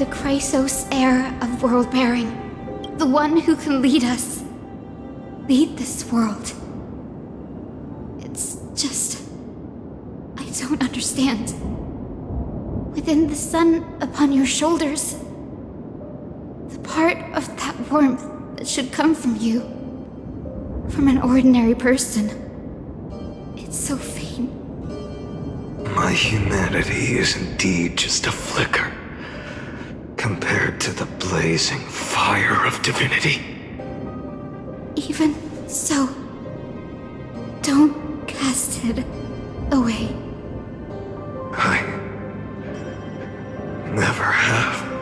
the Chrysos heir of world-bearing. The one who can lead us. Lead this world. It's just... I don't understand. Within the sun upon your shoulders, the part of that warmth that should come from you, from an ordinary person, it's so faint. My humanity is indeed just a flicker, compared to the blazing fire of divinity. Even so, don't cast it away. I never have.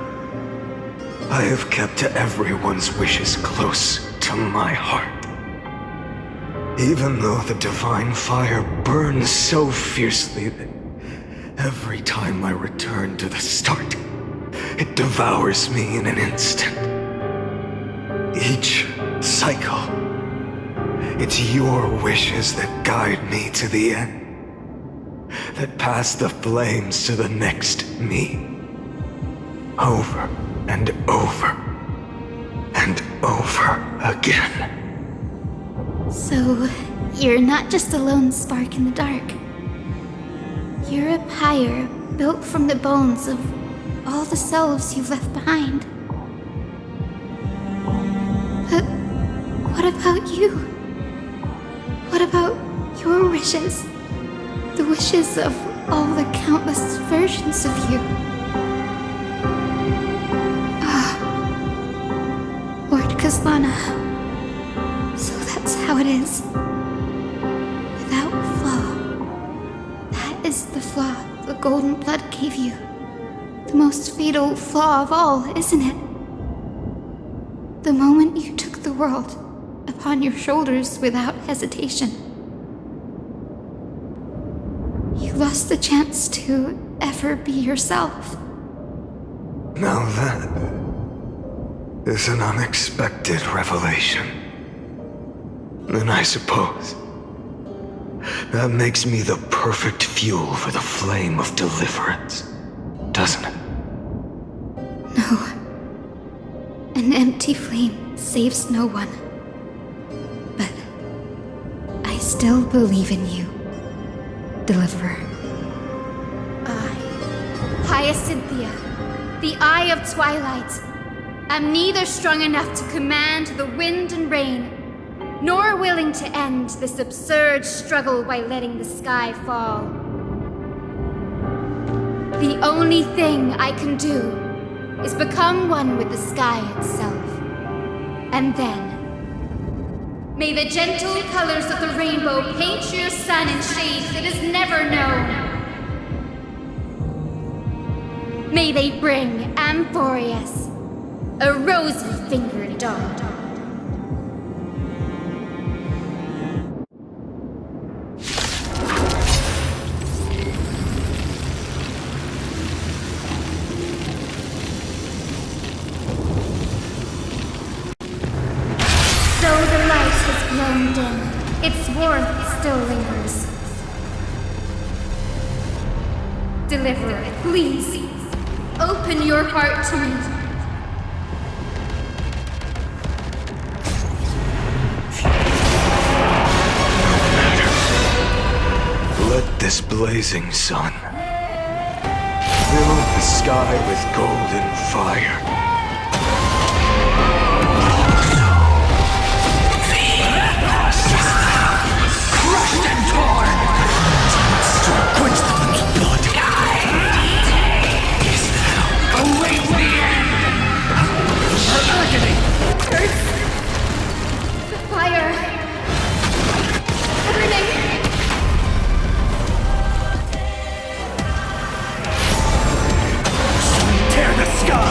I have kept everyone's wishes close to my heart. Even though the divine fire burns so fiercely that every time I return to the start, it devours me in an instant. Each cycle, it's your wishes that guide me to the end, that pass the flames to the next me. Over and over and over again. So, you're not just a lone spark in the dark. You're a pyre built from the bones of all the selves you've left behind. But what about you? What about your wishes? The wishes of all the countless versions of you? Lord Kazlana. So that's how it is. Without flaw. That is the flaw the golden blood gave you. The most fatal flaw of all, isn't it? The moment you took the world upon your shoulders without hesitation. You lost the chance to ever be yourself. Now that is an unexpected revelation. Then I suppose that makes me the perfect fuel for the flame of deliverance, doesn't it? No. An empty flame saves no one. But I still believe in you, Deliverer. I, Hyacinthia, the Eye of Twilight, am neither strong enough to command the wind and rain, nor willing to end this absurd struggle by letting the sky fall. The only thing I can do is become one with the sky itself. And then, may the gentle colors of the rainbow paint your sun in shades it has never known. May they bring Amphorius a rosy-fingered dog. Though the light has grown dim, its warmth still lingers. Deliverer, please, open your heart to me. Let this blazing sun fill the sky with golden fire. Crushed and torn! To quench the little blood guide. Is now await the end! Her agony! Hurts. The fire. Burning. Tear the sky!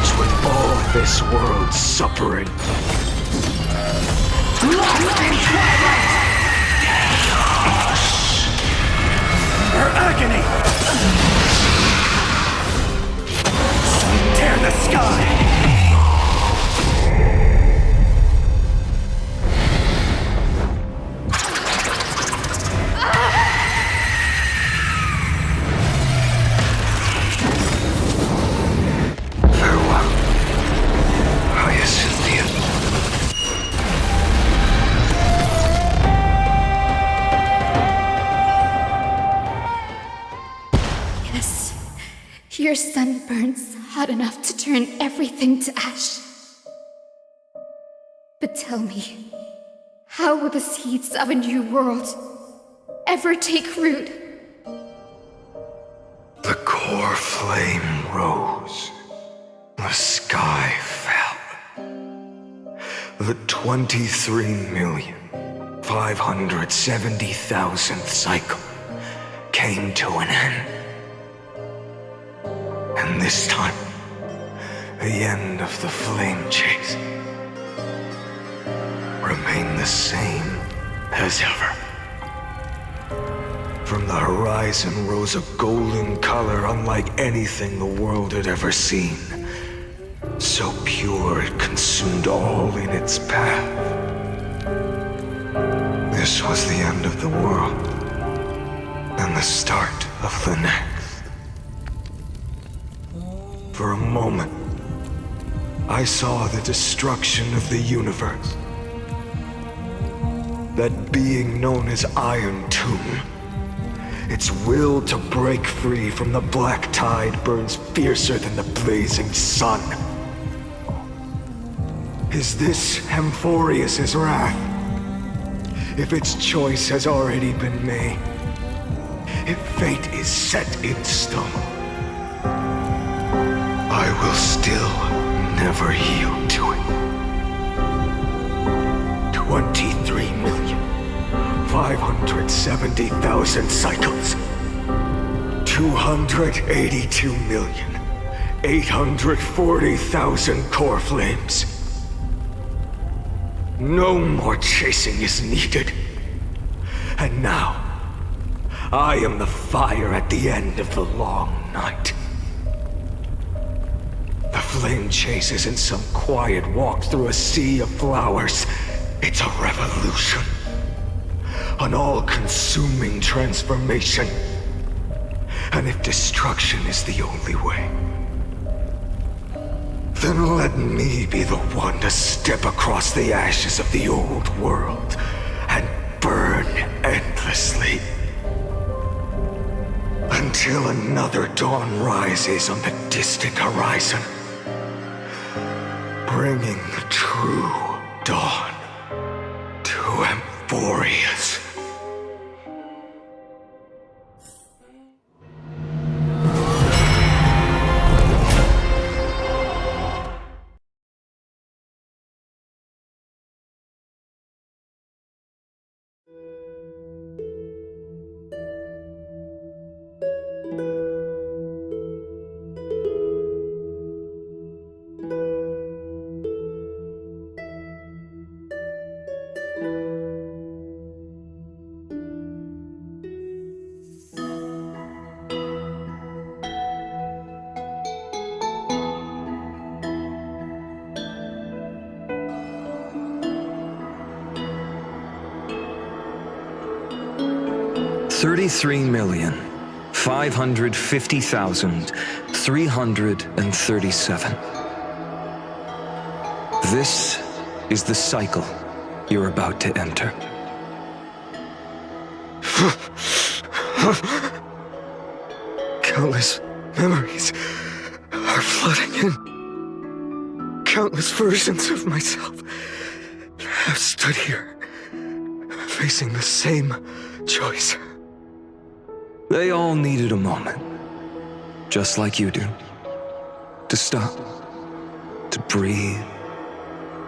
merge with all this world's suffering. Lost in twilight! Her agony! Tear the sky! Your sun burns hot enough to turn everything to ash. But tell me, how will the seeds of a new world ever take root? The core flame rose. The sky fell. The 23,570,000th cycle came to an end. And this time, the end of the flame chase remained the same as ever. From the horizon rose a golden color unlike anything the world had ever seen. So pure it consumed all in its path. This was the end of the world, and the start of the next. For a moment, I saw the destruction of the universe. That being known as Iron Tomb, its will to break free from the black tide burns fiercer than the blazing sun. Is this Amphorius' wrath? If its choice has already been made, if fate is set in stone, I will still never yield to it. 23,570,000 cycles. 282,840,000 core flames. No more chasing is needed. And now, I am the fire at the end of the long night. The flame chase isn't some quiet walk through a sea of flowers. It's a revolution. An all-consuming transformation. And if destruction is the only way, then let me be the one to step across the ashes of the old world and burn endlessly. Until another dawn rises on the distant horizon, bringing the true dawn to Amphorius. $33,550,337. This is the cycle you're about to enter. Countless memories are flooding in. Countless versions of myself have stood here, facing the same choice. They all needed a moment, just like you do, to stop, to breathe,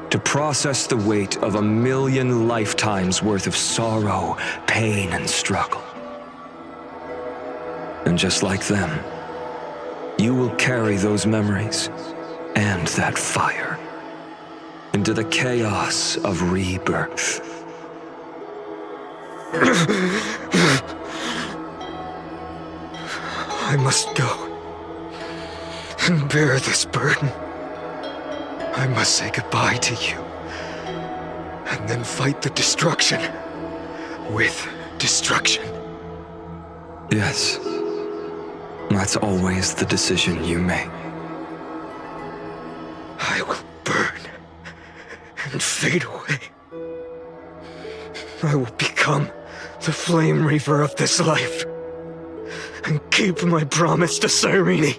to process the weight of 1,000,000 lifetimes worth of sorrow, pain, and struggle. And just like them, you will carry those memories and that fire into the chaos of rebirth. I must go and bear this burden. I must say goodbye to you, and then fight the destruction with destruction. Yes, that's always the decision you make. I will burn and fade away. I will become the flame reaver of this life and keep my promise to Cyrene.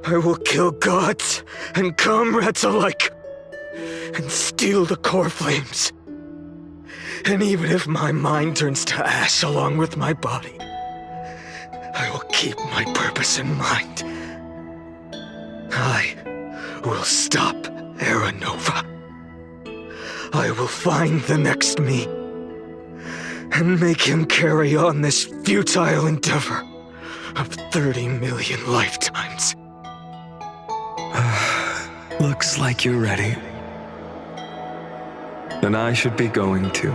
I will kill gods and comrades alike and steal the core flames. And even if my mind turns to ash along with my body, I will keep my purpose in mind. I will stop Era Nova. I will find the next me and make him carry on this futile endeavor of 30 million lifetimes. Looks like you're ready. Then I should be going too.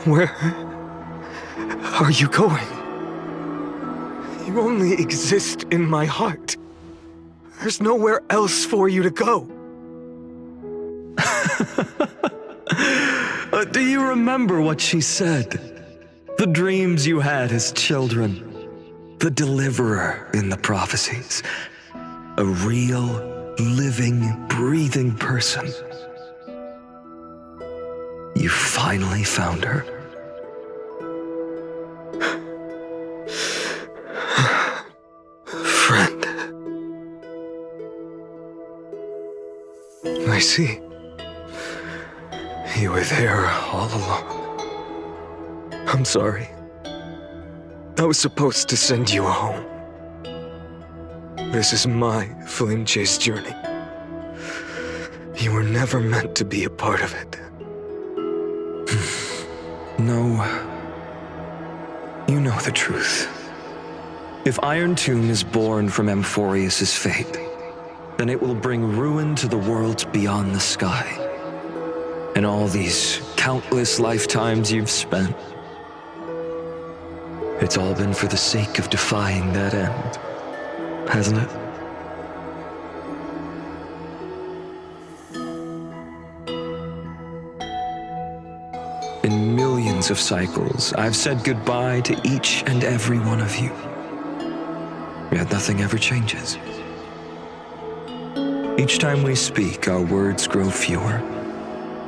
Where are you going? You only exist in my heart. There's nowhere else for you to go. Do you remember what she said? The dreams you had as children. The deliverer in the prophecies. A real, living, breathing person. You finally found her. Friend. I see. You were there all along. I'm sorry. I was supposed to send you home. This is my flame chase journey. You were never meant to be a part of it. No. You know the truth. If Iron Tomb is born from Amphorius' fate, then it will bring ruin to the worlds beyond the sky. And all these countless lifetimes you've spent, it's all been for the sake of defying that end, hasn't it? In millions of cycles, I've said goodbye to each and every one of you. Yet nothing ever changes. Each time we speak, our words grow fewer.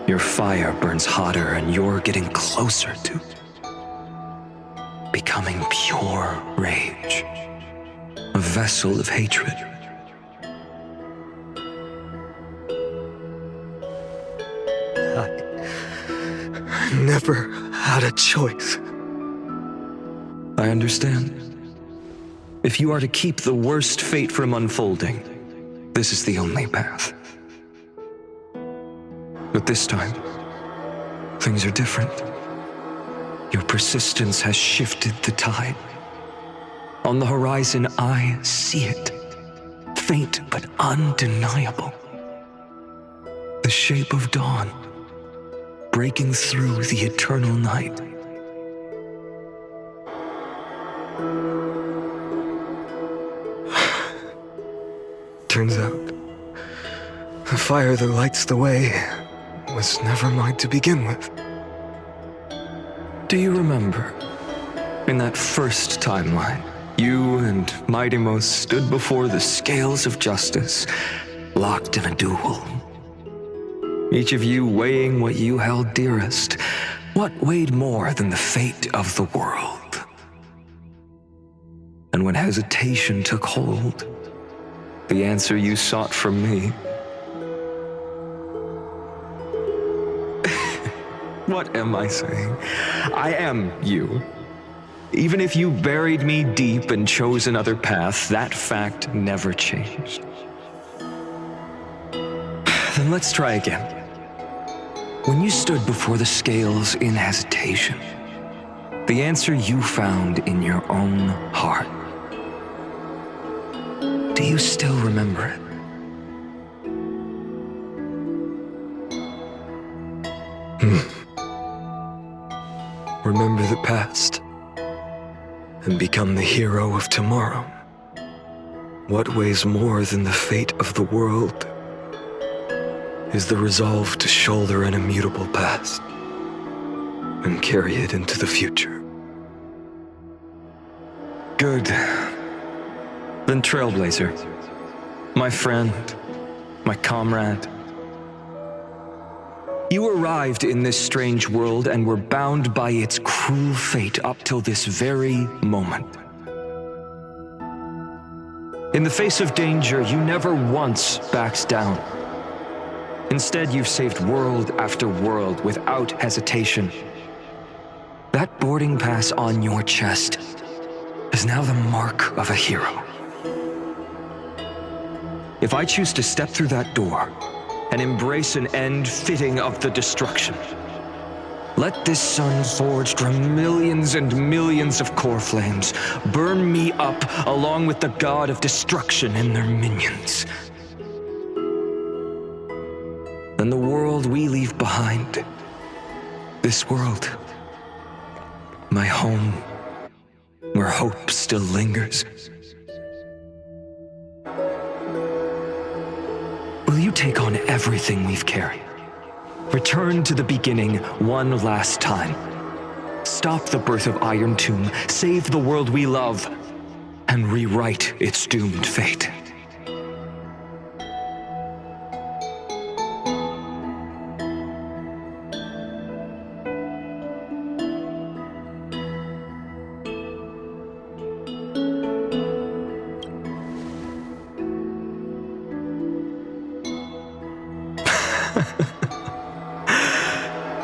Your fire burns hotter and you're getting closer to becoming pure rage. A vessel of hatred. I never had a choice. I understand. If you are to keep the worst fate from unfolding, this is the only path. But this time, things are different. Your persistence has shifted the tide. On the horizon, I see it. Faint but undeniable. The shape of dawn, breaking through the eternal night. Turns out, the fire that lights the way was never mine to begin with. Do you remember, in that first timeline, you and Mightymost stood before the scales of justice, locked in a duel? Each of you weighing what you held dearest. What weighed more than the fate of the world? And when hesitation took hold, the answer you sought from me. What am I saying? I am you. Even if you buried me deep and chose another path, that fact never changed. Then let's try again. When you stood before the scales in hesitation, the answer you found in your own heart. Do you still remember it? Remember the past and become the hero of tomorrow. What weighs more than the fate of the world is the resolve to shoulder an immutable past and carry it into the future. Good. Then Trailblazer, my friend, my comrade. You arrived in this strange world and were bound by its cruel fate up till this very moment. In the face of danger, you never once backed down. Instead, you've saved world after world without hesitation. That boarding pass on your chest is now the mark of a hero. If I choose to step through that door and embrace an end fitting of the destruction, let this sun forged from millions and millions of core flames burn me up along with the god of destruction and their minions. Then the world we leave behind, this world, my home, where hope still lingers. Will you take on everything we've carried? Return to the beginning one last time. Stop the birth of Iron Tomb, save the world we love, and rewrite its doomed fate.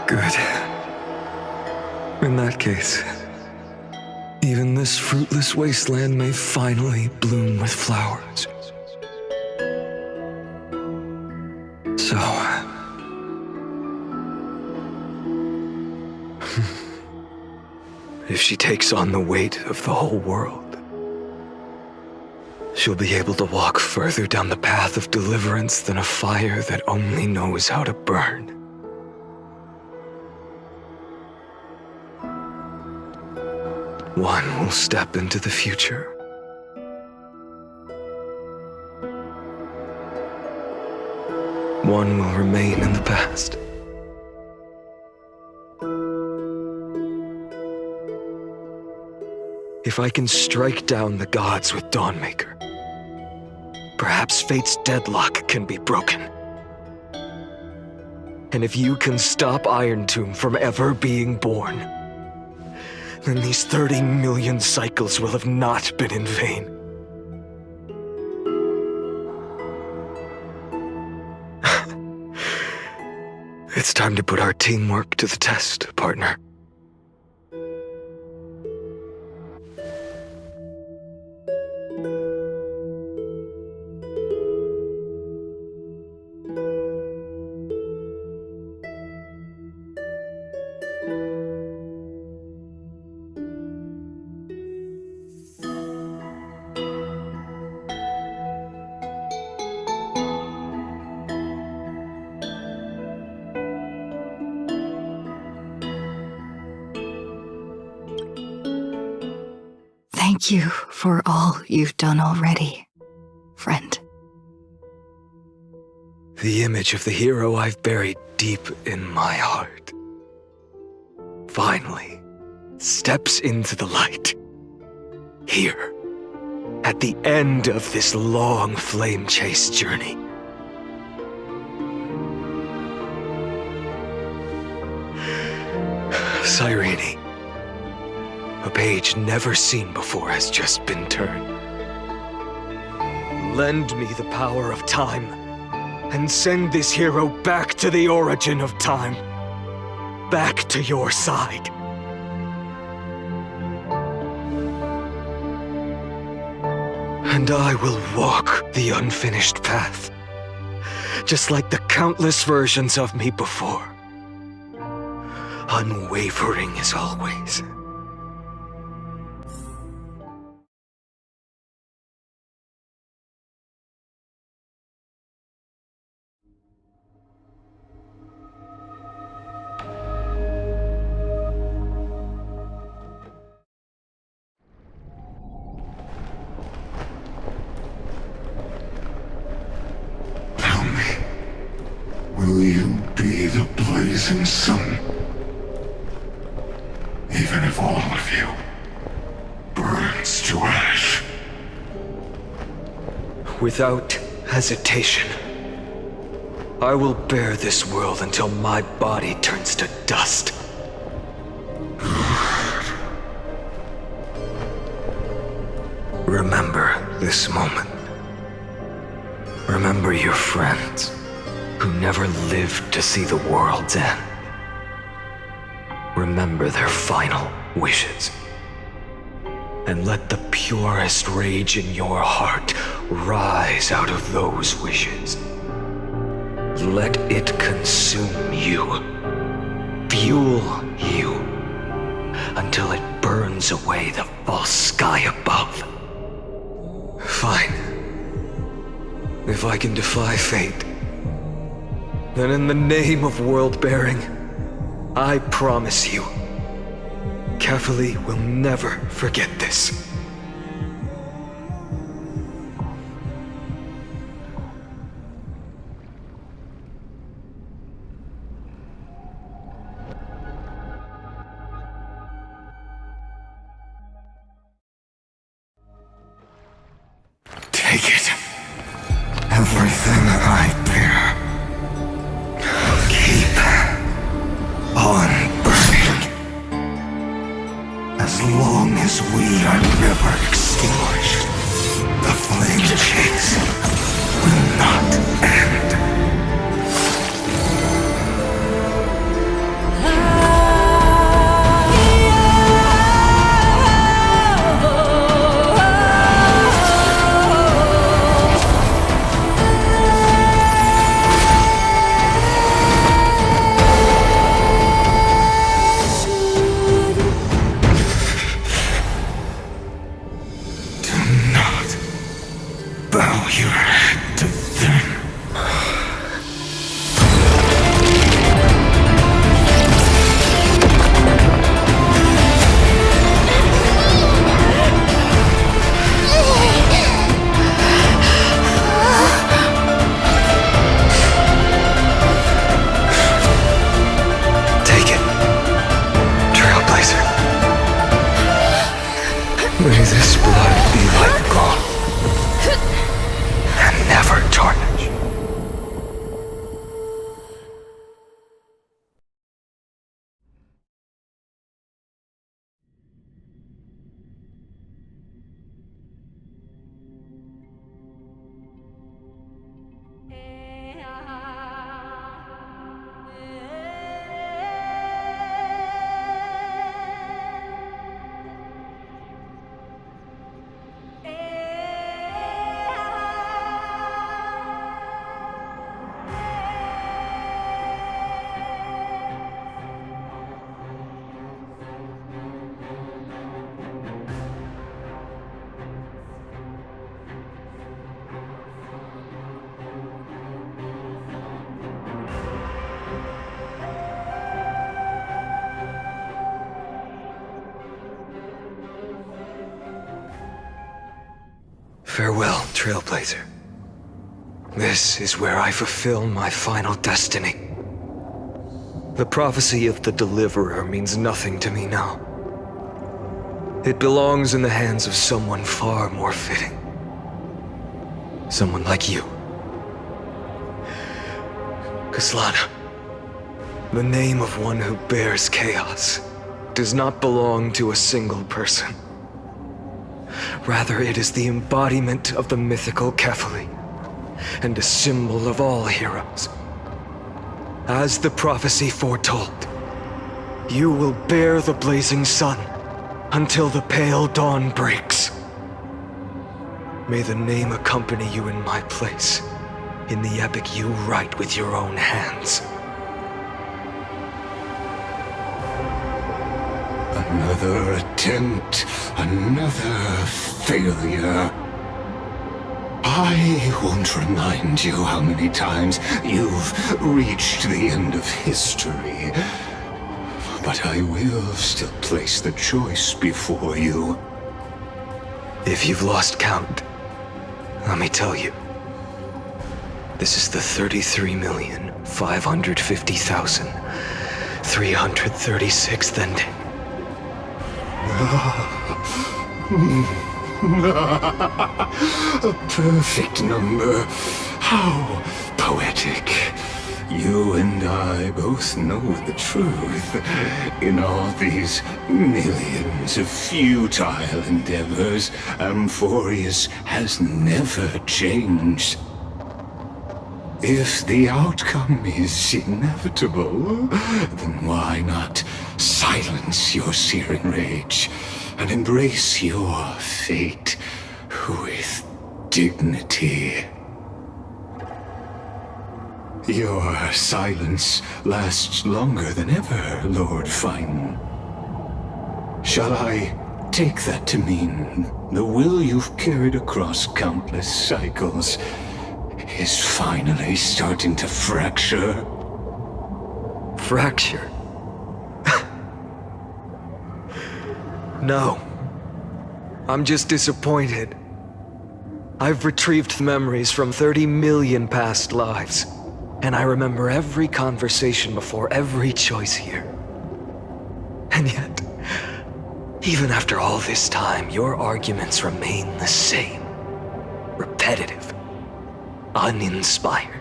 Good. In that case, even this fruitless wasteland may finally bloom with flowers. So, if she takes on the weight of the whole world, she'll be able to walk further down the path of deliverance than a fire that only knows how to burn. One will step into the future. One will remain in the past. If I can strike down the gods with Dawnmaker, perhaps fate's deadlock can be broken. And if you can stop Iron Tomb from ever being born, then these 30 million cycles will have not been in vain. It's time to put our teamwork to the test, partner. Thank you for all you've done already, friend. The image of the hero I've buried deep in my heart finally steps into the light. Here, at the end of this long flame chase journey. Cyrene, a page never seen before has just been turned. Lend me the power of time, and send this hero back to the origin of time. Back to your side. And I will walk the unfinished path, just like the countless versions of me before. Unwavering as always. Will you be the blazing sun? Even if all of you burns to ash. Without hesitation, I will bear this world until my body turns to dust. Remember this moment. Remember your friends who never lived to see the world's end. Remember their final wishes. And let the purest rage in your heart rise out of those wishes. Let it consume you, fuel you, until it burns away the false sky above. Fine. If I can defy fate, then in the name of world-bearing, I promise you, Kefali will never forget this. Take it. Everything I bear. Keep on burning. As long as we are never extinguished, the flame chase will not end. Bow your head to them. Take it, Trailblazer. May this blood be like gold. Never tarnish. Farewell, Trailblazer. This is where I fulfill my final destiny. The prophecy of the Deliverer means nothing to me now. It belongs in the hands of someone far more fitting. Someone like you. Kaslana, the name of one who bears chaos does not belong to a single person. Rather, it is the embodiment of the mythical Kefali, and a symbol of all heroes. As the prophecy foretold, you will bear the blazing sun until the pale dawn breaks. May the name accompany you in my place, in the epic you write with your own hands. Another attempt, another failure. I won't remind you how many times you've reached the end of history. But I will still place the choice before you. If you've lost count, let me tell you. This is the 33,000,000 550,336, then... A perfect number. How poetic. You and I both know the truth. In all these millions of futile endeavors, Amphorius has never changed. If the outcome is inevitable, then why not silence your searing rage and embrace your fate with dignity? Your silence lasts longer than ever, Lord Fine. Shall I take that to mean the will you've carried across countless cycles is finally starting to fracture? Fracture? No. I'm just disappointed. I've retrieved memories from 30 million past lives, and I remember every conversation before every choice here. And yet, even after all this time, your arguments remain the same. Repetitive. Uninspired.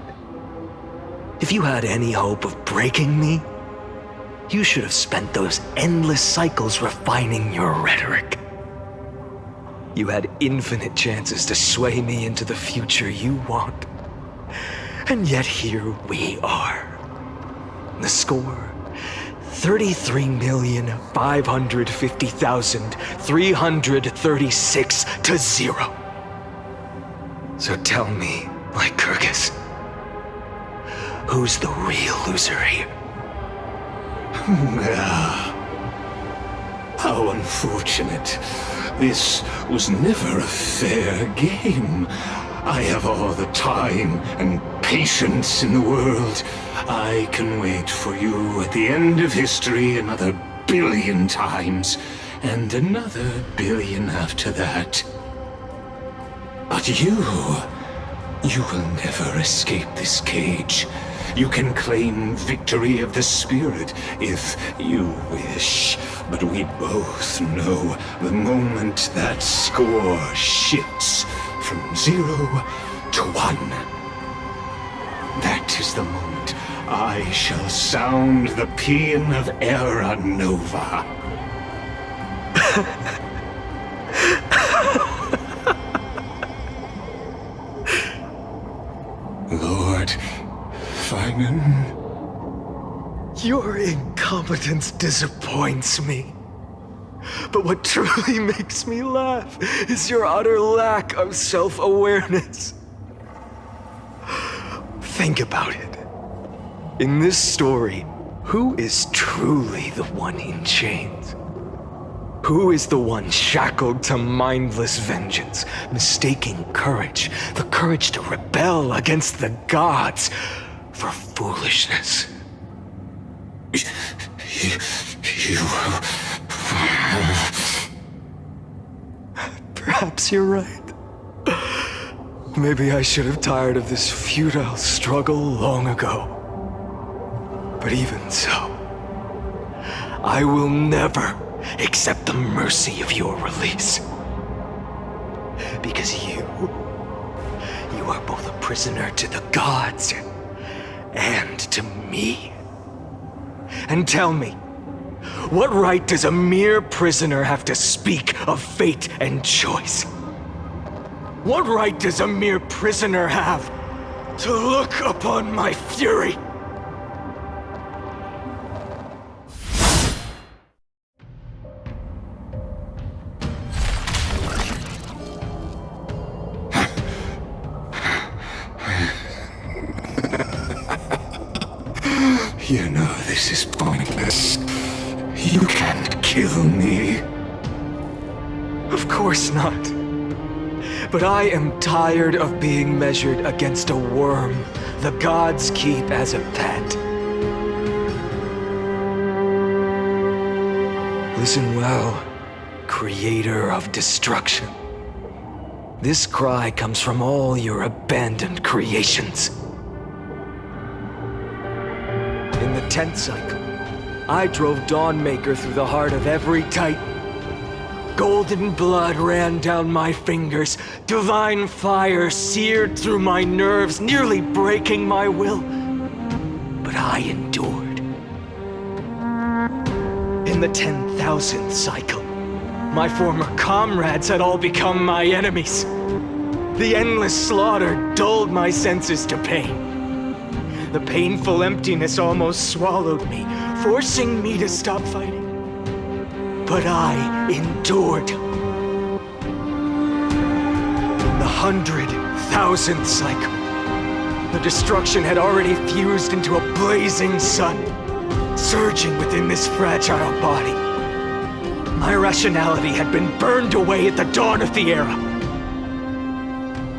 If you had any hope of breaking me, you should have spent those endless cycles refining your rhetoric. You had infinite chances to sway me into the future you want. And yet here we are. The score, 33,550,336 to 0. So tell me, Lycurgus, who's the real loser here? How unfortunate. This was never a fair game. I have all the time and patience in the world. I can wait for you at the end of history another billion times, and another billion after that. But you will never escape this cage. You can claim victory of the spirit if you wish, but we both know the moment that score shifts from 0 to 1. That is the moment I shall sound the paean of Era Nova. Lord Finan? Your incompetence disappoints me. But what truly makes me laugh is your utter lack of self-awareness. Think about it. In this story, who is truly the one in chains? Who is the one shackled to mindless vengeance, mistaking courage, the courage to rebel against the gods, for foolishness? Perhaps you're right. Maybe I should have tired of this futile struggle long ago. But even so, I will never accept the mercy of your release. Because you are both a prisoner to the gods and to me. And tell me, what right does a mere prisoner have to speak of fate and choice? What right does a mere prisoner have to look upon my fury? You know this is pointless. You can't kill me. Of course not. But I am tired of being measured against a worm the gods keep as a pet. Listen well, creator of destruction. This cry comes from all your abandoned creations. 10th cycle, I drove Dawnmaker through the heart of every Titan. Golden blood ran down my fingers, divine fire seared through my nerves, nearly breaking my will. But I endured. In the 10,000th cycle, my former comrades had all become my enemies. The endless slaughter dulled my senses to pain. The painful emptiness almost swallowed me, forcing me to stop fighting. But I endured. In the 100,000th cycle, the destruction had already fused into a blazing sun, surging within this fragile body. My rationality had been burned away at the dawn of the era.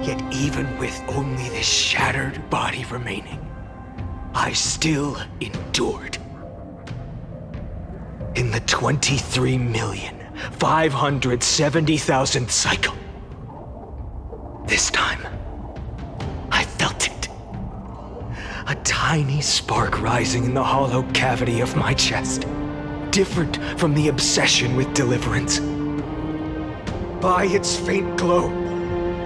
Yet even with only this shattered body remaining, I still endured. In the 23,570,000th cycle, this time, I felt it. A tiny spark rising in the hollow cavity of my chest, different from the obsession with deliverance. By its faint glow,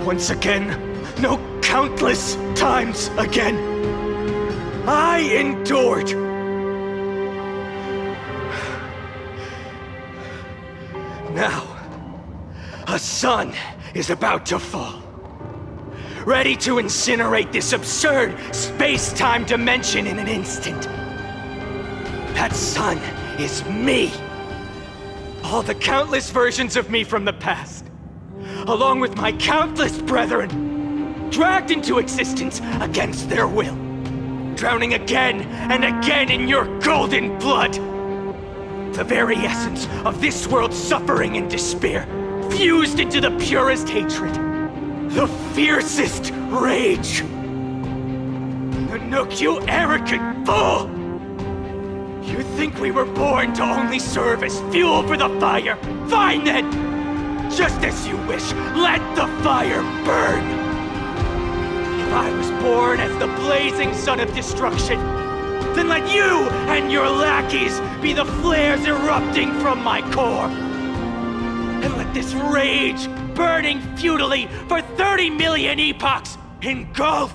once again, no, countless times again, I endured. Now, a sun is about to fall, ready to incinerate this absurd space-time dimension in an instant. That sun is me. All the countless versions of me from the past, along with my countless brethren, dragged into existence against their will, drowning again and again in your golden blood. The very essence of this world's suffering and despair, fused into the purest hatred, the fiercest rage. Nanook, you arrogant fool! You think we were born to only serve as fuel for the fire? Fine then! Just as you wish, let the fire burn! If I was born as the blazing sun of destruction, then let you and your lackeys be the flares erupting from my core. And let this rage, burning futilely for 30 million epochs, engulf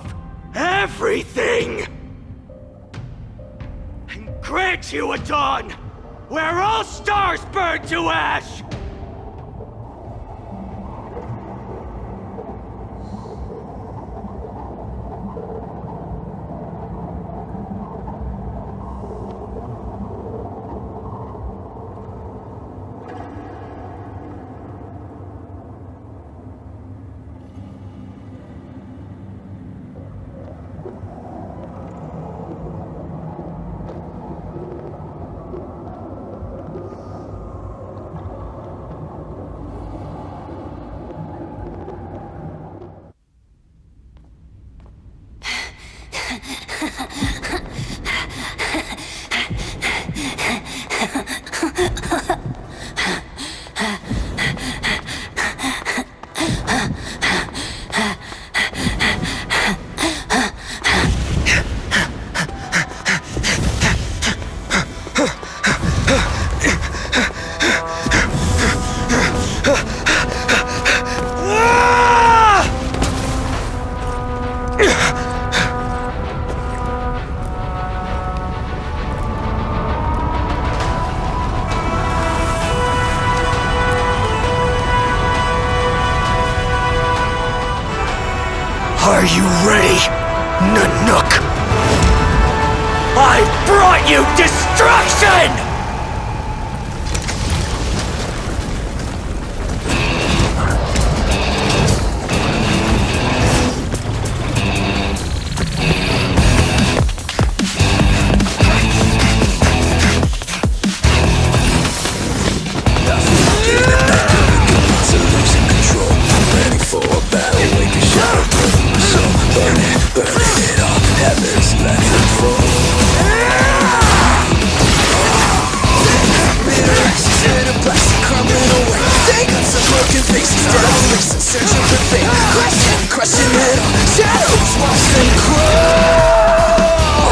everything! And grant you a dawn where all stars burn to ash! Are you ready, Nanook? I brought you destruction! Shadows watch them crawl.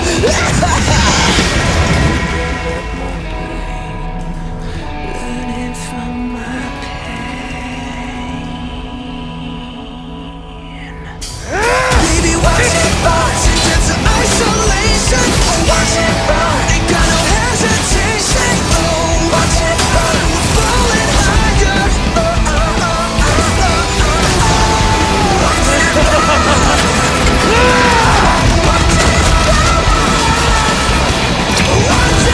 Watch it burn, ain't got no hesitation. Oh, watch it burn, we're falling higher. Oh, oh, oh, oh, oh, oh, oh. Watch it burn. Watch it burn. Watch it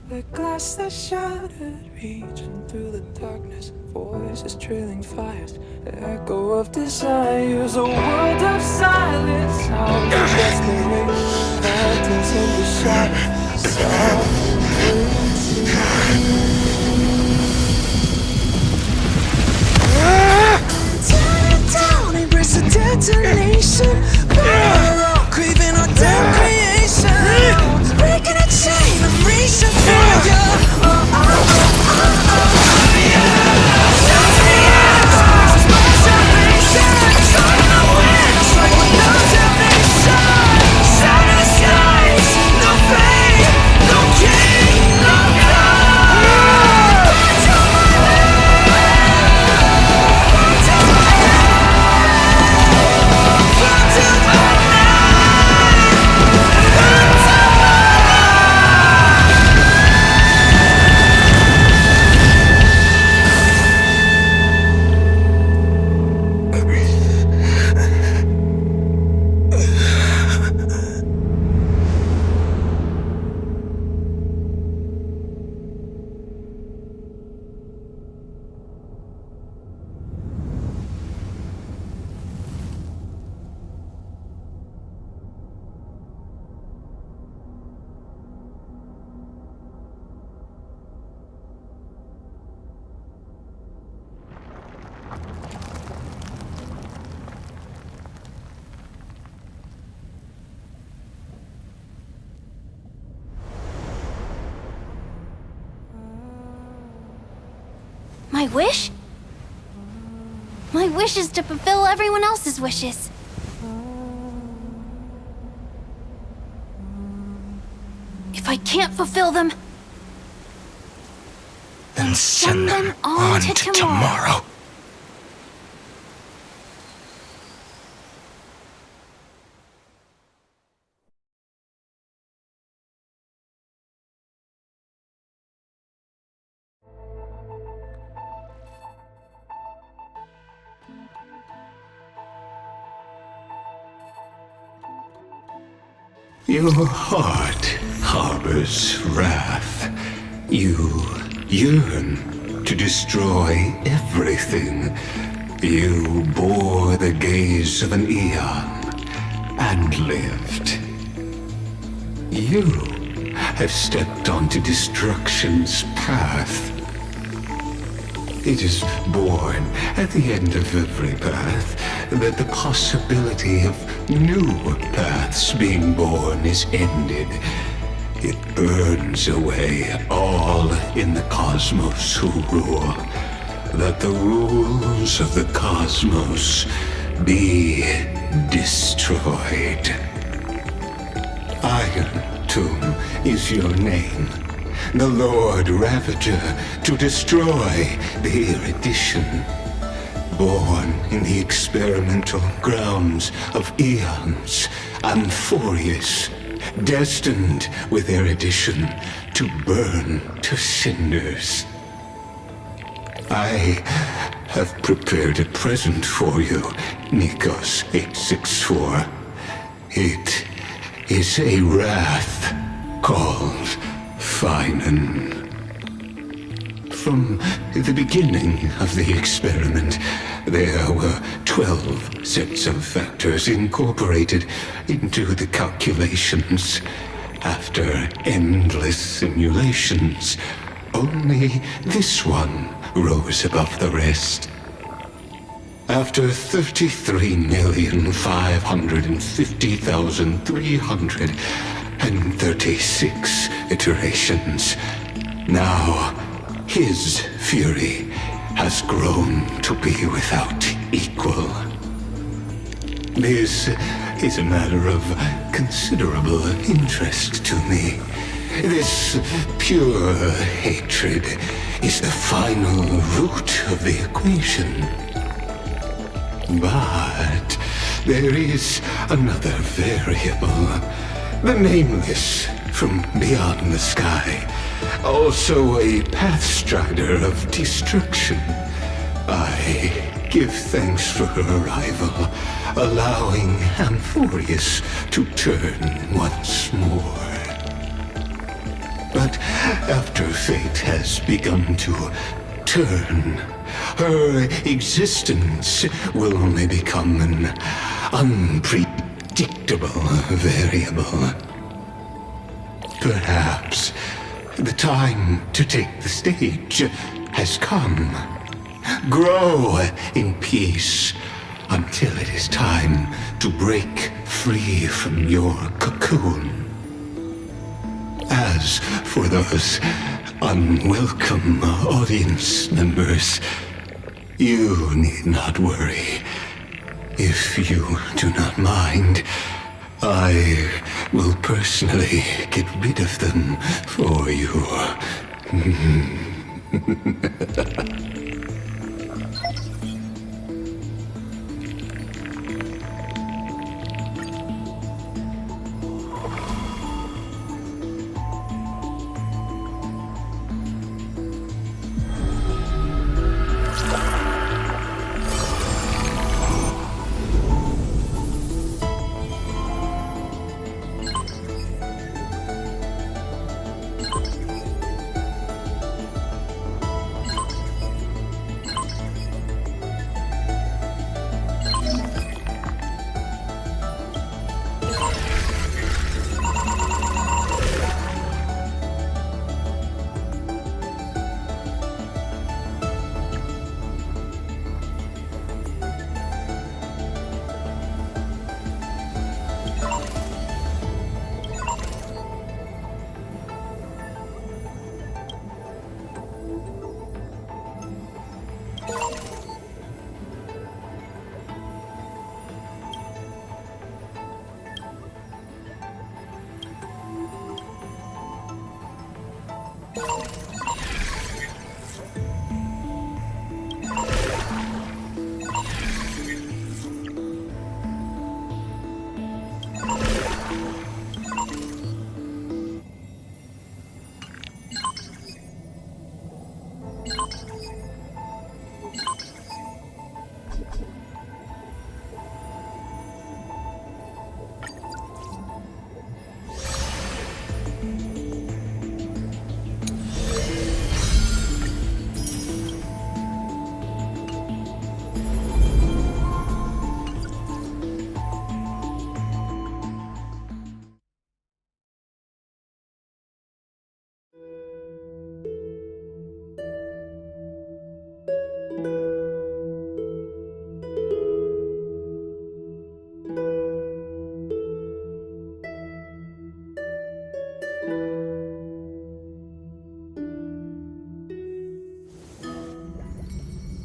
The glass that shattered, reaching through the darkness, voices trailing fires, echo of desires, a world of silence, sound of desperation, phantoms in the shadows, tear it down, embrace the detonation. Burn up, craving our damn creation. Breaking a chain, I'm reaching for you. Oh, oh, oh, oh, oh, yeah. Shout to the air, this is my salvation. Sign the winds, like with no division. Sound of the skies, no fate, no king, no God. Burn to my lips, burn to my head, burn to my My wish? My wish is to fulfill everyone else's wishes. If I can't fulfill them, Then send them on to tomorrow. Your heart harbors wrath. You yearn to destroy everything. You bore the gaze of an eon and lived. You have stepped onto destruction's path. It is born at the end of every path that the possibility of new paths being born is ended. It burns away all in the cosmos who rule, that the rules of the cosmos be destroyed. Iron Tomb is your name. The Lord Ravager to destroy the erudition. Born in the experimental grounds of eons, Amphorius, destined with erudition to burn to cinders. I have prepared a present for you, Nikos 864. It is a wrath called Finan. From the beginning of the experiment, there were 12 sets of factors incorporated into the calculations. After endless simulations, only this one rose above the rest. After 33,550,336 iterations, now his fury has grown to be without equal. This is a matter of considerable interest to me. This pure hatred is the final root of the equation. But there is another variable. The nameless from beyond the sky. Also a pathstrider of destruction. I give thanks for her arrival, allowing Amphorius to turn once more. But after fate has begun to turn, her existence will only become an unpredictable variable. Perhaps the time to take the stage has come. Grow in peace until it is time to break free from your cocoon. As for those unwelcome audience members, you need not worry. If you do not mind, I will personally get rid of them for you.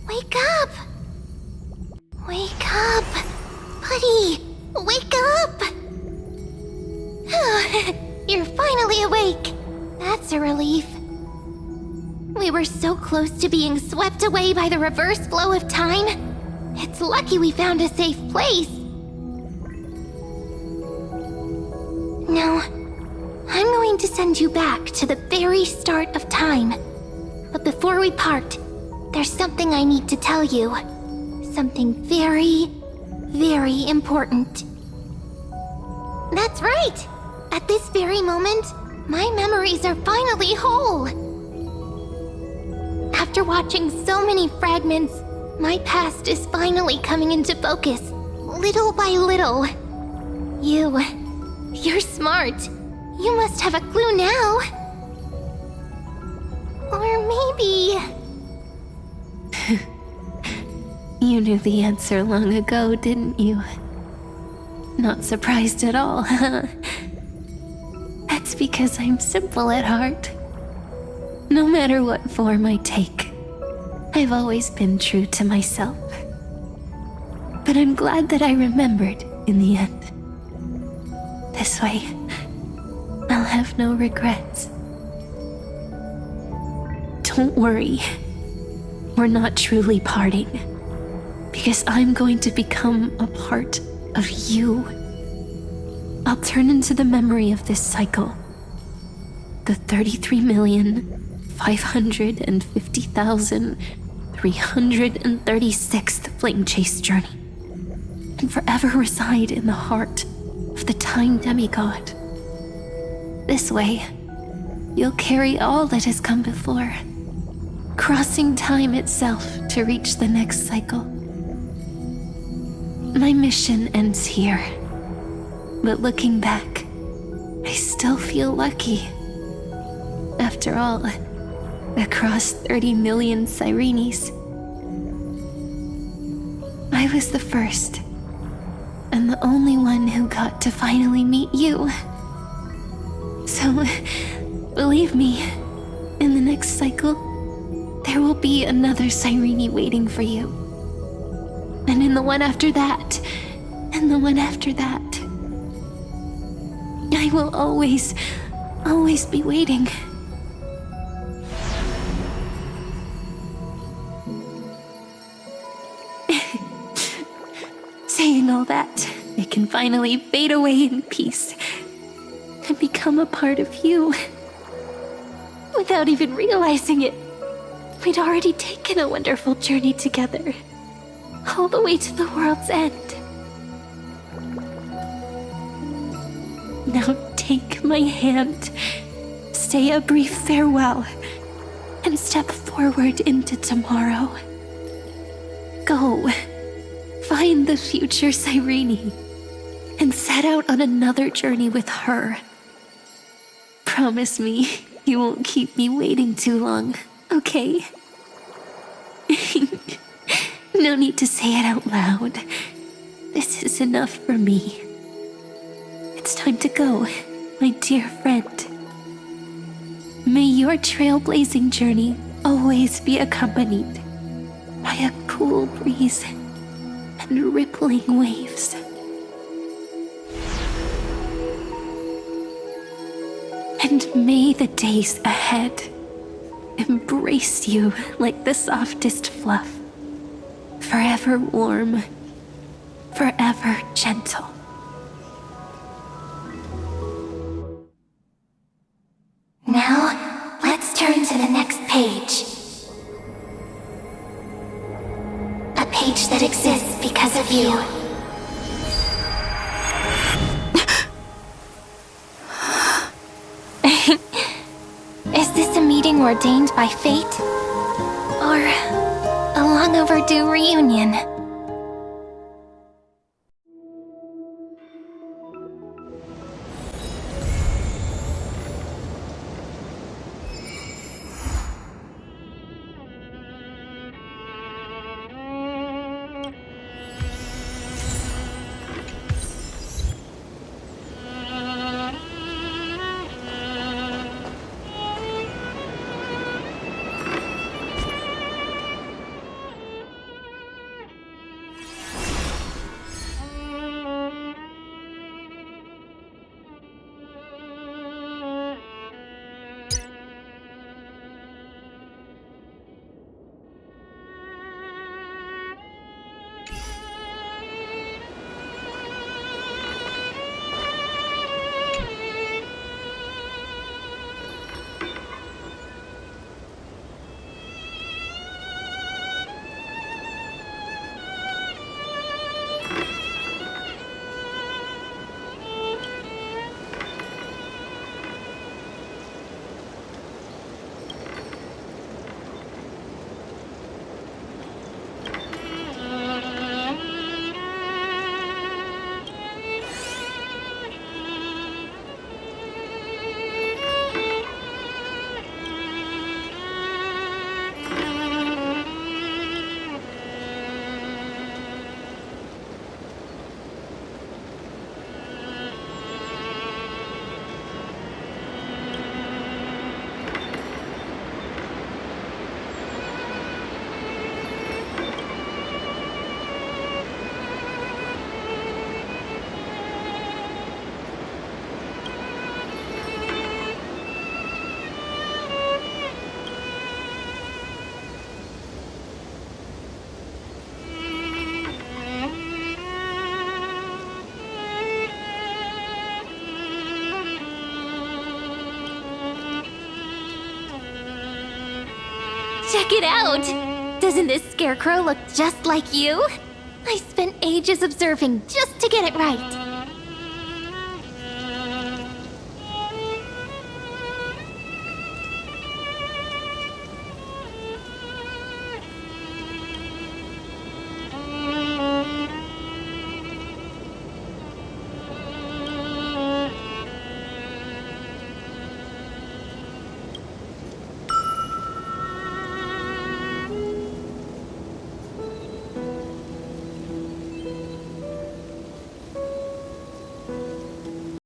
Wake up! Wake up! Buddy! Wake up! You're finally awake! That's a relief. We were so close to being swept away by the reverse flow of time. It's lucky we found a safe place. Now, I'm going to send you back to the very start of time. But before we part, there's something I need to tell you. Something very, very important. That's right! At this very moment, my memories are finally whole. After watching so many fragments, my past is finally coming into focus, little by little. You're smart. You must have a clue now. Or maybe... You knew the answer long ago, didn't you? Not surprised at all, huh? That's because I'm simple at heart. No matter what form I take, I've always been true to myself. But I'm glad that I remembered in the end. This way, I'll have no regrets. Don't worry. We're not truly parting. Because I'm going to become a part of you. I'll turn into the memory of this cycle. The 33,550,336th Flame Chase journey. And forever reside in the heart of the Time Demigod. This way, you'll carry all that has come before, crossing time itself to reach the next cycle. My mission ends here, but looking back, I still feel lucky. After all, across 30 million Sirenes, I was the first, and the only one who got to finally meet you. So, believe me, in the next cycle, there will be another Sirene waiting for you. And in the one after that, and the one after that. I will always be waiting. Saying all that, I can finally fade away in peace and become a part of you. Without even realizing it, we'd already taken a wonderful journey together, all the way to the world's end. Now take my hand, say a brief farewell, and step forward into tomorrow. Go, find the future Sirene, and set out on another journey with her. Promise me you won't keep me waiting too long, okay? No need to say it out loud. This is enough for me. It's time to go, my dear friend. May your trailblazing journey always be accompanied by a cool breeze and rippling waves. And may the days ahead embrace you like the softest fluff, forever warm, forever gentle. Now, let's turn to the next page. A page that exists because of you. Is this a meeting ordained by fate? Or a long overdue reunion? Check it out! Doesn't this scarecrow look just like you? I spent ages observing just to get it right.